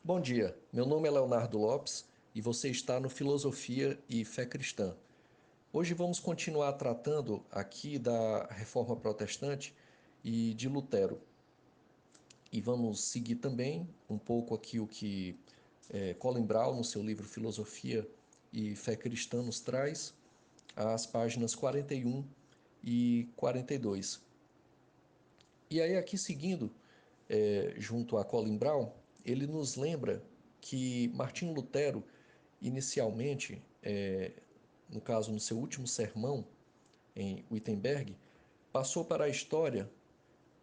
Bom dia, meu nome é Leonardo Lopes e você está no Filosofia e Fé Cristã. Hoje vamos continuar tratando aqui da Reforma Protestante e de Lutero. E vamos seguir também um pouco aqui o que Colin Brown, no seu livro Filosofia e Fé Cristã, nos traz, as páginas 41 e 42. E aí, aqui seguindo, junto a Colin Brown, ele nos lembra que Martinho Lutero, inicialmente, no caso, no seu último sermão em Wittenberg, passou para a história,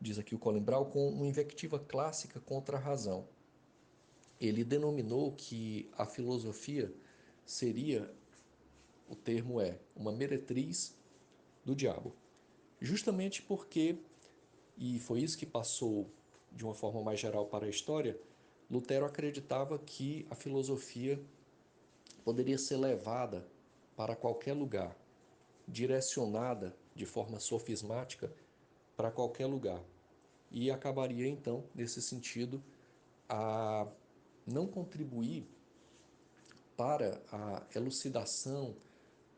diz aqui o Colin Brown, com uma invectiva clássica contra a razão. Ele denominou que a filosofia seria, o termo é, uma meretriz do diabo. Justamente porque, e foi isso que passou de uma forma mais geral para a história, Lutero acreditava que a filosofia poderia ser levada para qualquer lugar, direcionada de forma sofismática para qualquer lugar. E acabaria então, nesse sentido, a não contribuir para a elucidação,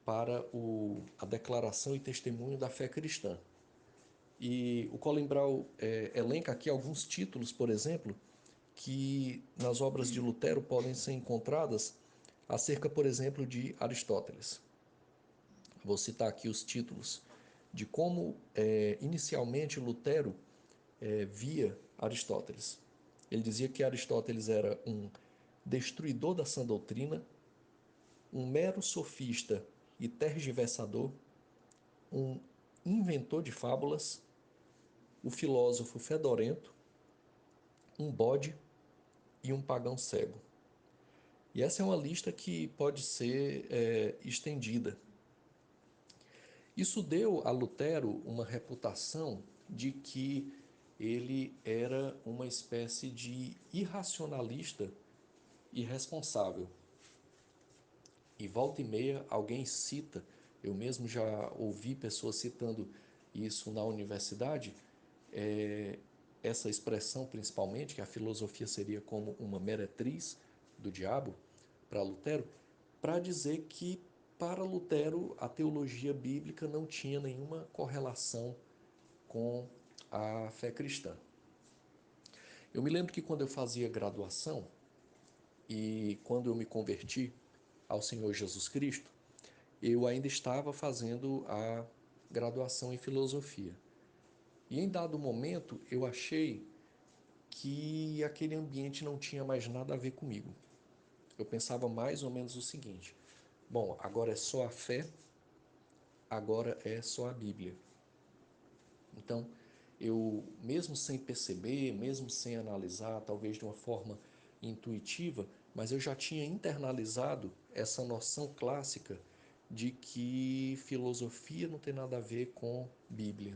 para a declaração e testemunho da fé cristã. E o Colin Brown elenca aqui alguns títulos, por exemplo, que nas obras de Lutero podem ser encontradas acerca, por exemplo, de Aristóteles. Vou citar aqui os títulos de como inicialmente Lutero via Aristóteles. Ele dizia que Aristóteles era um destruidor da sã doutrina, um mero sofista e tergiversador, um inventor de fábulas, o filósofo fedorento, um bode e um pagão cego. E essa é uma lista que pode ser estendida. Isso deu a Lutero uma reputação de que ele era uma espécie de irracionalista irresponsável. E volta e meia alguém cita, eu mesmo já ouvi pessoas citando isso na universidade, é, essa expressão principalmente, que a filosofia seria como uma meretriz do diabo, para Lutero, para dizer que para Lutero a teologia bíblica não tinha nenhuma correlação com a fé cristã. Eu me lembro que quando eu fazia graduação e quando eu me converti ao Senhor Jesus Cristo, eu ainda estava fazendo a graduação em filosofia. E em dado momento eu achei que aquele ambiente não tinha mais nada a ver comigo. Eu pensava mais ou menos o seguinte: bom, agora é só a fé, agora é só a Bíblia. Então, eu, mesmo sem perceber, mesmo sem analisar, talvez de uma forma intuitiva, mas eu já tinha internalizado essa noção clássica de que filosofia não tem nada a ver com Bíblia,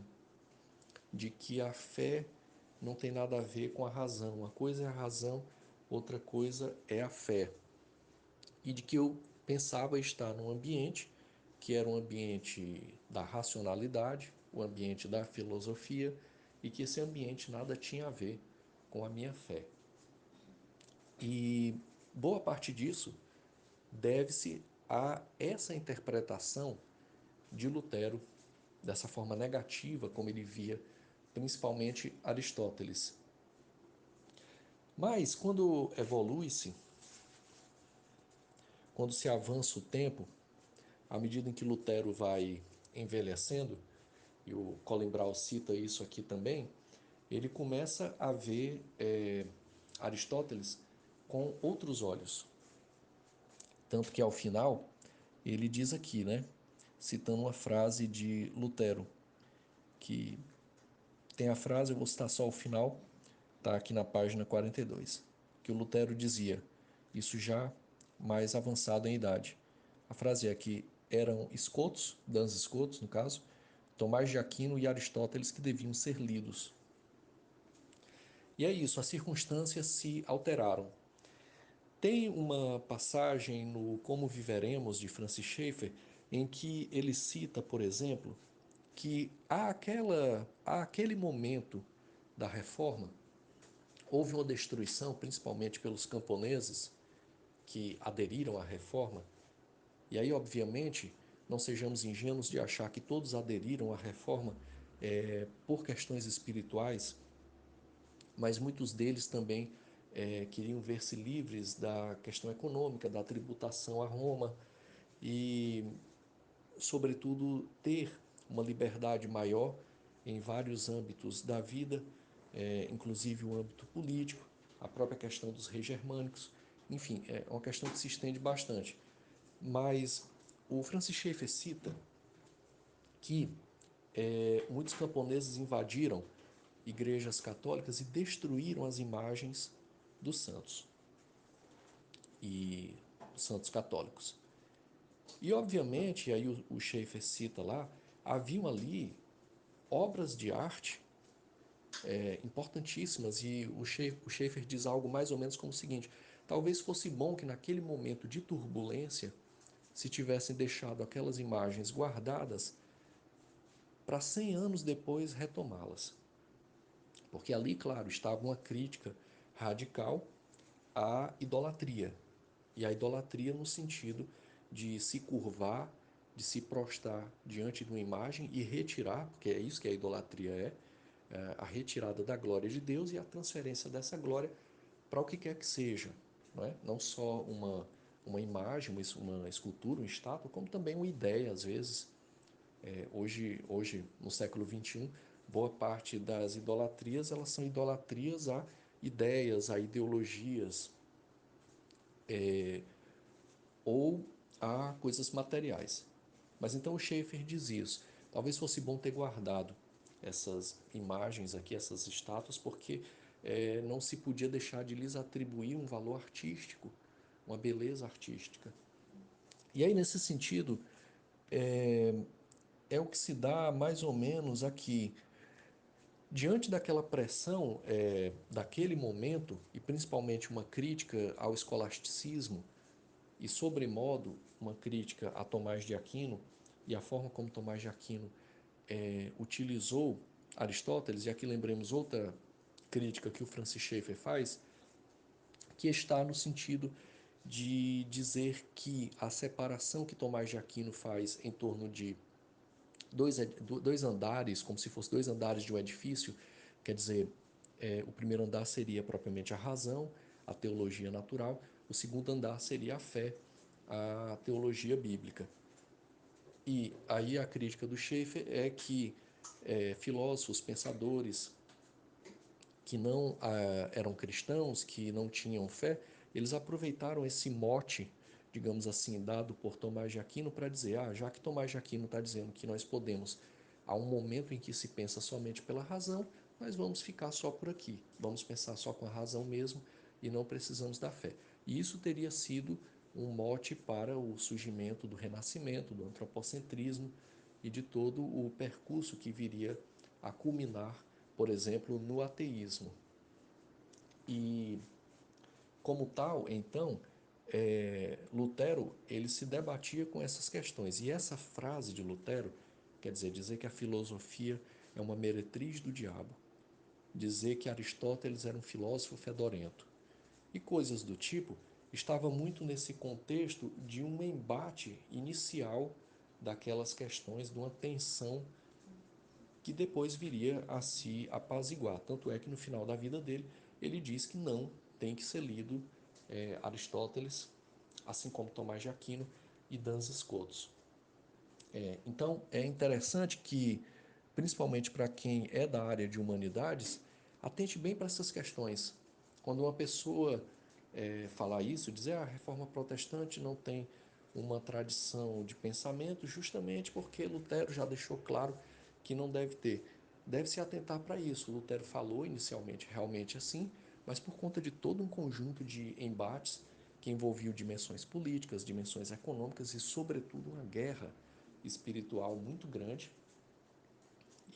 de que a fé não tem nada a ver com a razão. Uma coisa é a razão, outra coisa é a fé. E de que eu pensava estar num ambiente que era um ambiente da racionalidade, o ambiente da filosofia, e que esse ambiente nada tinha a ver com a minha fé. E boa parte disso deve-se a essa interpretação de Lutero, dessa forma negativa como ele via principalmente Aristóteles. Mas quando evolui-se, quando se avança o tempo, à medida em que Lutero vai envelhecendo, e o Colin Brown cita isso aqui também, ele começa a ver Aristóteles com outros olhos. Tanto que ao final, ele diz aqui, né, citando uma frase de Lutero, que tem a frase, eu vou citar só o final, está aqui na página 42, que o Lutero dizia, isso já mais avançado em idade. A frase é que eram Scotus, Duns Scotus no caso, Tomás de Aquino e Aristóteles que deviam ser lidos. E é isso, as circunstâncias se alteraram. Tem uma passagem no Como Viveremos, de Francis Schaeffer, em que ele cita, por exemplo, que há aquele momento da reforma houve uma destruição, principalmente pelos camponeses que aderiram à reforma. E aí, obviamente, não sejamos ingênuos de achar que todos aderiram à reforma por questões espirituais, mas muitos deles também queriam ver-se livres da questão econômica, da tributação a Roma e, sobretudo, ter uma liberdade maior em vários âmbitos da vida, inclusive o âmbito político, a própria questão dos reis germânicos, enfim, é uma questão que se estende bastante. Mas o Francis Schaeffer cita que muitos camponeses invadiram igrejas católicas e destruíram as imagens dos santos e santos católicos. E obviamente, aí o Schaeffer cita lá, haviam ali obras de arte importantíssimas e o Schaeffer diz algo mais ou menos como o seguinte: talvez fosse bom que naquele momento de turbulência se tivessem deixado aquelas imagens guardadas para 100 anos depois retomá-las. Porque ali, claro, estava uma crítica radical à idolatria. E a idolatria no sentido de se curvar, de se prostrar diante de uma imagem e retirar, porque é isso que a idolatria a retirada da glória de Deus e a transferência dessa glória para o que quer que seja. Não é? Não só uma imagem, uma escultura, uma estátua, como também uma ideia, às vezes. Hoje, no século XXI, boa parte das idolatrias elas são idolatrias a ideias, a ideologias ou a coisas materiais. Mas então o Schaeffer diz isso. Talvez fosse bom ter guardado essas imagens aqui, essas estátuas, porque não se podia deixar de lhes atribuir um valor artístico, uma beleza artística. E aí, nesse sentido, é o que se dá mais ou menos aqui. Diante daquela pressão daquele momento, e principalmente uma crítica ao escolasticismo, e sobremodo uma crítica a Tomás de Aquino, e a forma como Tomás de Aquino utilizou Aristóteles, e aqui lembremos outra crítica que o Francis Schaeffer faz, que está no sentido de dizer que a separação que Tomás de Aquino faz em torno de dois andares, como se fossem dois andares de um edifício, quer dizer, o primeiro andar seria propriamente a razão, a teologia natural, o segundo andar seria a fé, a teologia bíblica. E aí a crítica do Schaeffer é que filósofos, pensadores que não eram cristãos, que não tinham fé, eles aproveitaram esse mote, digamos assim, dado por Tomás de Aquino para dizer, já que Tomás de Aquino está dizendo que nós podemos, há um momento em que se pensa somente pela razão, nós vamos ficar só por aqui, vamos pensar só com a razão mesmo e não precisamos da fé. E isso teria sido um mote para o surgimento do Renascimento, do antropocentrismo e de todo o percurso que viria a culminar, por exemplo, no ateísmo. E, como tal, então, Lutero ele se debatia com essas questões. E essa frase de Lutero, quer dizer que a filosofia é uma meretriz do diabo, dizer que Aristóteles era um filósofo fedorento e coisas do tipo, estava muito nesse contexto de um embate inicial daquelas questões, de uma tensão que depois viria a se apaziguar. Tanto é que no final da vida dele, ele diz que não tem que ser lido Aristóteles, assim como Tomás de Aquino e Duns Scotus. Então, é interessante que, principalmente para quem é da área de humanidades, atente bem para essas questões. Quando uma pessoa falar isso, dizer a reforma protestante não tem uma tradição de pensamento, justamente porque Lutero já deixou claro que não deve ter. Deve-se atentar para isso. Lutero falou inicialmente realmente assim, mas por conta de todo um conjunto de embates que envolviam dimensões políticas, dimensões econômicas e, sobretudo, uma guerra espiritual muito grande.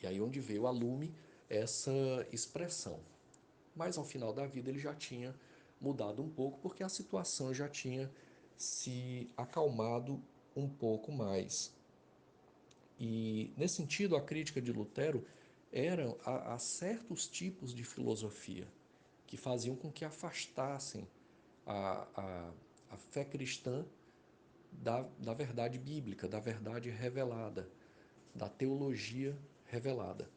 E aí onde veio a lume essa expressão. Mas ao final da vida ele já tinha mudado um pouco porque a situação já tinha se acalmado um pouco mais. E nesse sentido a crítica de Lutero era a certos tipos de filosofia. que faziam com que afastassem a, a, a fé cristã da verdade bíblica, da verdade revelada, da teologia revelada.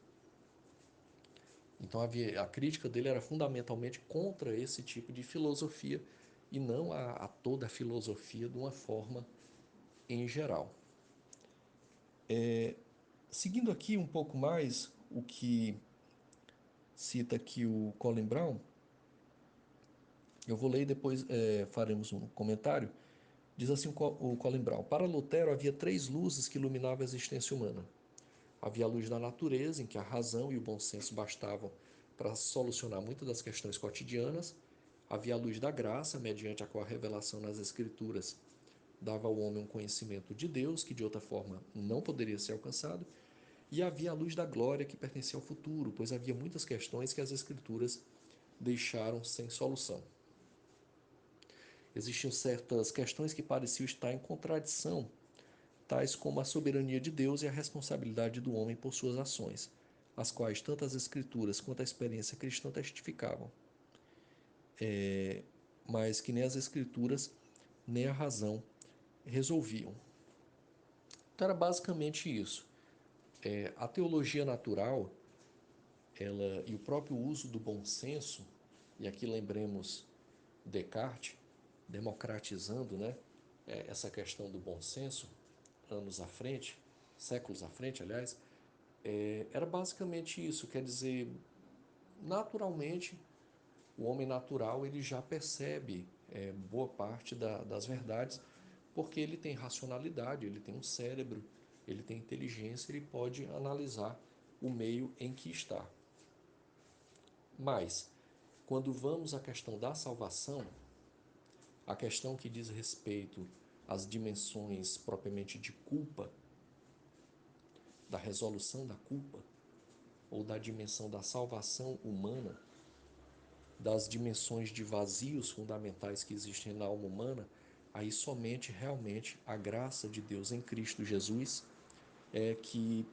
Então a crítica dele era fundamentalmente contra esse tipo de filosofia e não a toda a filosofia de uma forma em geral. Seguindo aqui um pouco mais o que cita aqui o Colin Brown, eu vou ler e depois faremos um comentário. Diz assim o Colin Brown: para Lutero havia três luzes que iluminavam a existência humana. Havia a luz da natureza, em que a razão e o bom senso bastavam para solucionar muitas das questões cotidianas. Havia a luz da graça, mediante a qual a revelação nas Escrituras dava ao homem um conhecimento de Deus que de outra forma não poderia ser alcançado. E havia a luz da glória, que pertencia ao futuro, pois havia muitas questões que as Escrituras deixaram sem solução. Existiam certas questões que pareciam estar em contradição, tais como a soberania de Deus e a responsabilidade do homem por suas ações, as quais tanto as Escrituras quanto a experiência cristã testificavam, mas que nem as Escrituras nem a razão resolviam. Então era basicamente isso. A teologia natural, ela e o próprio uso do bom senso, e aqui lembremos Descartes, democratizando, né, essa questão do bom senso, anos à frente, séculos à frente, aliás, era basicamente isso. Quer dizer, naturalmente, o homem natural ele já percebe boa parte das verdades, porque ele tem racionalidade, ele tem um cérebro, ele tem inteligência, ele pode analisar o meio em que está. Mas, quando vamos à questão da salvação, a questão que diz respeito às dimensões propriamente de culpa, da resolução da culpa, ou da dimensão da salvação humana, das dimensões de vazios fundamentais que existem na alma humana, aí somente realmente a graça de Deus em Cristo Jesus é que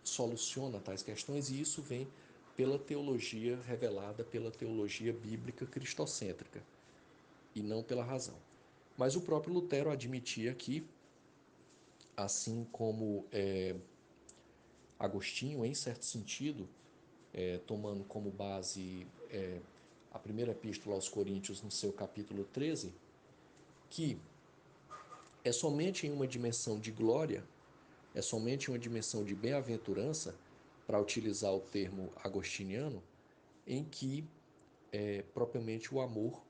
soluciona tais questões, e isso vem pela teologia revelada, pela teologia bíblica cristocêntrica, e não pela razão. Mas o próprio Lutero admitia que, assim como Agostinho, em certo sentido, tomando como base a primeira epístola aos Coríntios, no seu capítulo 13, que é somente em uma dimensão de glória, é somente em uma dimensão de bem-aventurança, para utilizar o termo agostiniano, em que propriamente o amor,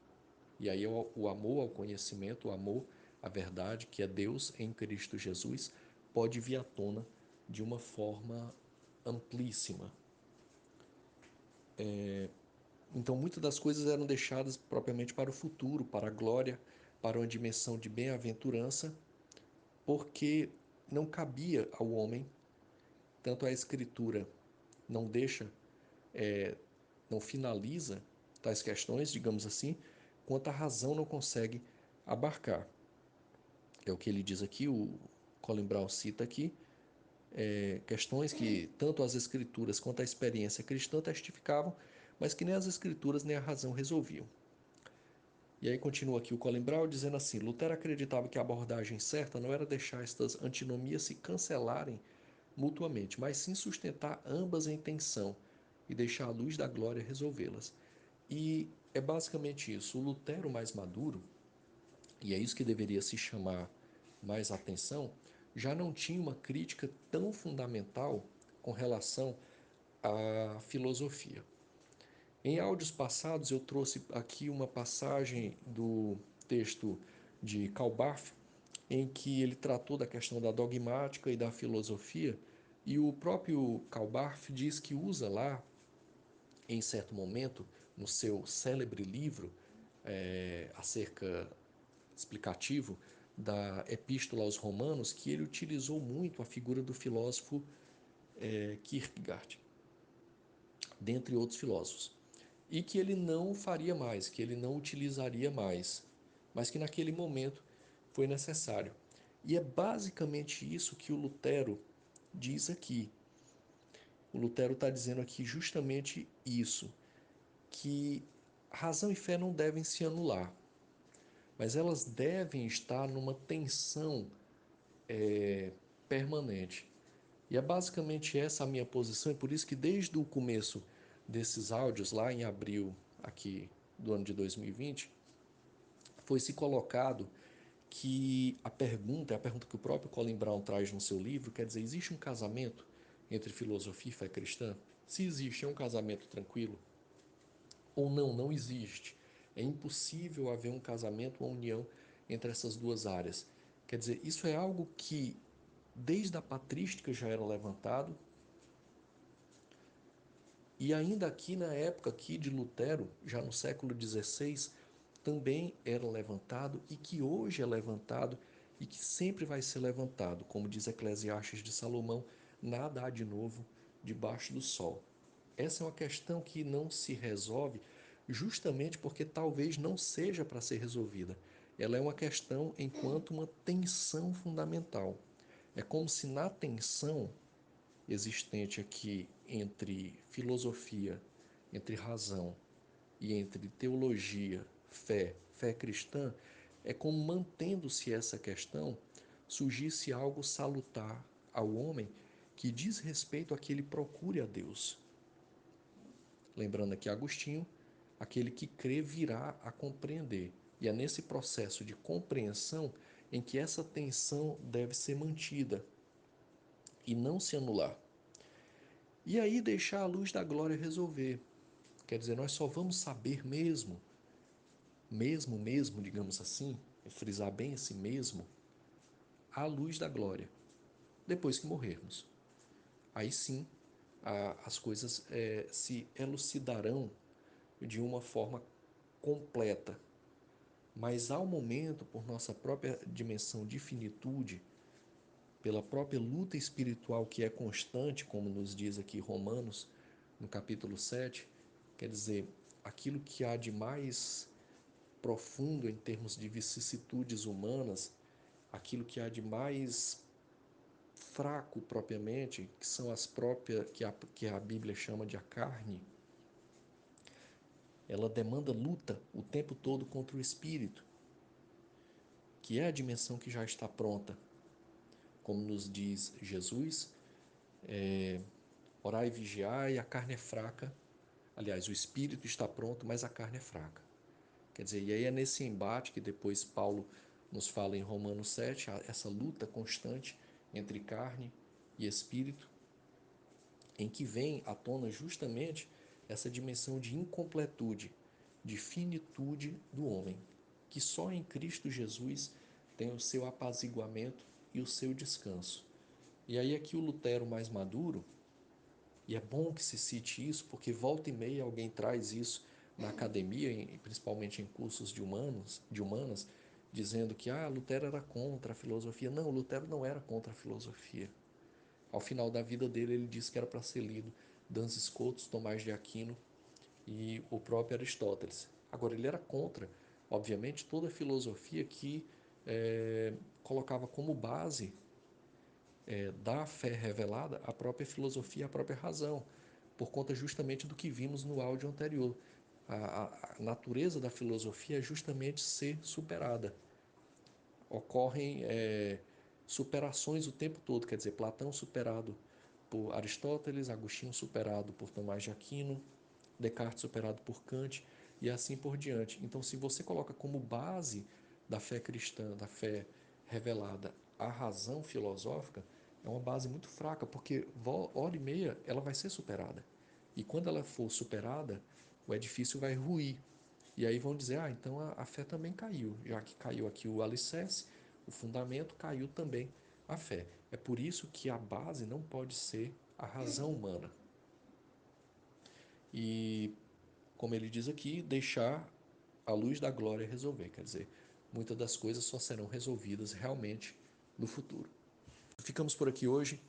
e aí o amor ao conhecimento, o amor à verdade, que é Deus em Cristo Jesus, pode vir à tona de uma forma amplíssima. Então, muitas das coisas eram deixadas propriamente para o futuro, para a glória, para uma dimensão de bem-aventurança, porque não cabia ao homem, tanto a Escritura não deixa, não finaliza tais questões, digamos assim, quanto a razão não consegue abarcar. É o que ele diz aqui, o Colin Brown cita aqui, questões que tanto as Escrituras quanto a experiência cristã testificavam, mas que nem as Escrituras nem a razão resolviam. E aí continua aqui o Colin Brown dizendo assim: Lutero acreditava que a abordagem certa não era deixar estas antinomias se cancelarem mutuamente, mas sim sustentar ambas em tensão e deixar a luz da glória resolvê-las. E é basicamente isso. O Lutero mais maduro, e é isso que deveria se chamar mais atenção, já não tinha uma crítica tão fundamental com relação à filosofia. Em áudios passados eu trouxe aqui uma passagem do texto de Karl Barth, em que ele tratou da questão da dogmática e da filosofia, e o próprio Karl Barth diz que usa lá, em certo momento, no seu célebre livro acerca explicativo da Epístola aos Romanos, que ele utilizou muito a figura do filósofo Kierkegaard, dentre outros filósofos, e que ele não faria mais, que ele não utilizaria mais, mas que naquele momento foi necessário. E é basicamente isso que o Lutero diz aqui. O Lutero está dizendo aqui justamente isso, que razão e fé não devem se anular, mas elas devem estar numa tensão permanente. E é basicamente essa a minha posição, e por isso que desde o começo desses áudios, lá em abril aqui do ano de 2020, foi se colocado que é a pergunta que o próprio Colin Brown traz no seu livro, quer dizer, existe um casamento entre filosofia e fé cristã? Se existe, é um casamento tranquilo? Ou não, não existe. É impossível haver um casamento, uma união entre essas duas áreas. Quer dizer, isso é algo que desde a patrística já era levantado, e ainda aqui na época aqui de Lutero, já no século XVI, também era levantado e que hoje é levantado e que sempre vai ser levantado. Como diz Eclesiastes de Salomão, nada há de novo debaixo do sol. Essa é uma questão que não se resolve justamente porque talvez não seja para ser resolvida. Ela é uma questão enquanto uma tensão fundamental. É como se na tensão existente aqui entre filosofia, entre razão e entre teologia, fé cristã, é como mantendo-se essa questão, surgisse algo salutar ao homem que diz respeito a que ele procure a Deus. Lembrando aqui Agostinho, aquele que crê virá a compreender. E é nesse processo de compreensão em que essa tensão deve ser mantida e não se anular. E aí deixar a luz da glória resolver. Quer dizer, nós só vamos saber mesmo, digamos assim, frisar bem esse mesmo, à luz da glória, depois que morrermos. Aí sim, as coisas se elucidarão de uma forma completa. Mas ao momento, por nossa própria dimensão de finitude, pela própria luta espiritual que é constante, como nos diz aqui Romanos, no capítulo 7, quer dizer, aquilo que há de mais profundo em termos de vicissitudes humanas, aquilo que há de mais fraco propriamente, que são as próprias, que a Bíblia chama de a carne, ela demanda luta o tempo todo contra o espírito, que é a dimensão que já está pronta. Como nos diz Jesus, orai e vigiai, a carne é fraca. Aliás, o espírito está pronto, mas a carne é fraca. Quer dizer, e aí é nesse embate que depois Paulo nos fala em Romanos 7, essa luta constante entre carne e espírito, em que vem à tona justamente essa dimensão de incompletude, de finitude do homem, que só em Cristo Jesus tem o seu apaziguamento e o seu descanso. E aí aqui o Lutero mais maduro, e é bom que se cite isso, porque volta e meia alguém traz isso na academia, principalmente em cursos de humanas, dizendo que Lutero era contra a filosofia. Não, Lutero não era contra a filosofia. Ao final da vida dele, ele disse que era para ser lido Duns Scotus, Tomás de Aquino e o próprio Aristóteles. Agora, ele era contra, obviamente, toda a filosofia que colocava como base da fé revelada a própria filosofia, a própria razão, por conta justamente do que vimos no áudio anterior. A natureza da filosofia é justamente ser superada. Ocorrem superações o tempo todo, quer dizer, Platão superado por Aristóteles, Agostinho superado por Tomás de Aquino, Descartes superado por Kant e assim por diante. Então, se você coloca como base da fé cristã, da fé revelada, a razão filosófica, é uma base muito fraca, porque hora e meia ela vai ser superada. E quando ela for superada, o edifício vai ruir. E aí vão dizer, então a fé também caiu, já que caiu aqui o alicerce, o fundamento, caiu também a fé. É por isso que a base não pode ser a razão humana. E, como ele diz aqui, deixar a luz da glória resolver. Quer dizer, muitas das coisas só serão resolvidas realmente no futuro. Ficamos por aqui hoje.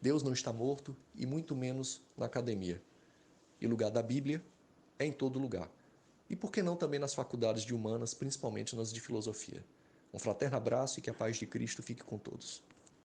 Deus não está morto e muito menos na academia. E lugar da Bíblia é em todo lugar. E por que não também nas faculdades de humanas, principalmente nas de filosofia? Um fraterno abraço e que a paz de Cristo fique com todos.